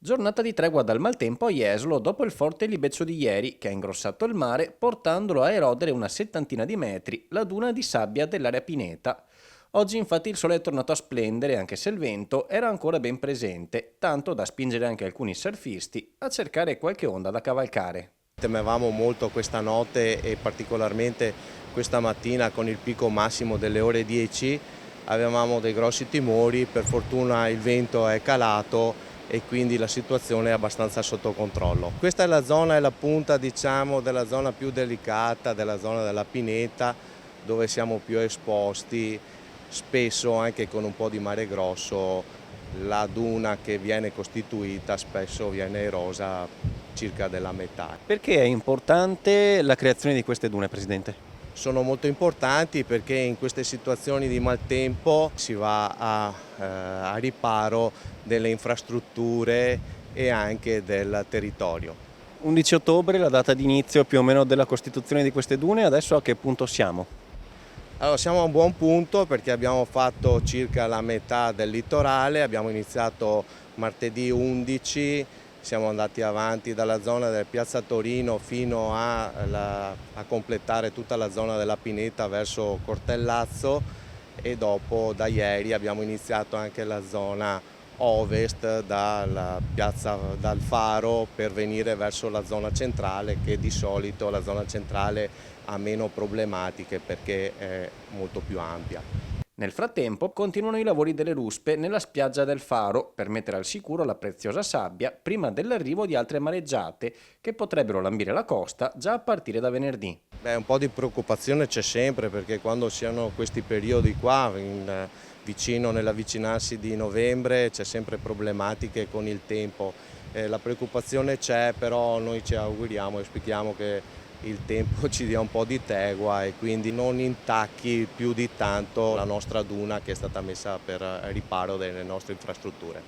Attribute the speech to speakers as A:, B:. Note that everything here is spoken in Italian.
A: Giornata di tregua dal maltempo a Jesolo dopo il forte libeccio di ieri, che ha ingrossato il mare portandolo a erodere una settantina di metri la duna di sabbia dell'area Pineta. Oggi infatti il sole è tornato a splendere anche se il vento era ancora ben presente, tanto da spingere anche alcuni surfisti a cercare qualche onda da cavalcare.
B: Temevamo molto questa notte e particolarmente questa mattina con il picco massimo delle ore 10, avevamo dei grossi timori, per fortuna il vento è calato e quindi la situazione è abbastanza sotto controllo. Questa è la zona, è la punta diciamo della zona più delicata, della zona della Pineta, dove siamo più esposti, spesso anche con un po' di mare grosso la duna che viene costituita spesso viene erosa circa della metà.
A: Perché è importante la creazione di queste dune, Presidente?
B: Sono molto importanti perché in queste situazioni di maltempo si va a riparo delle infrastrutture e anche del territorio.
A: 11 ottobre, la data di inizio più o meno della costituzione di queste dune, adesso a che punto siamo?
B: Allora, siamo a un buon punto perché abbiamo fatto circa la metà del litorale, abbiamo iniziato martedì 11, siamo andati avanti dalla zona del Piazza Torino fino a completare tutta la zona della Pineta verso Cortellazzo e dopo da ieri abbiamo iniziato anche la zona ovest dal Faro per venire verso la zona centrale, che di solito la zona centrale ha meno problematiche perché è molto più ampia.
A: Nel frattempo continuano i lavori delle ruspe nella spiaggia del Faro per mettere al sicuro la preziosa sabbia prima dell'arrivo di altre mareggiate che potrebbero lambire la costa già a partire da venerdì.
B: Un po' di preoccupazione c'è sempre perché quando si hanno questi periodi qua, nell'avvicinarsi di novembre, c'è sempre problematiche con il tempo. La preoccupazione c'è, però noi ci auguriamo e speriamo che il tempo ci dia un po' di tregua e quindi non intacchi più di tanto la nostra duna che è stata messa per riparo delle nostre infrastrutture.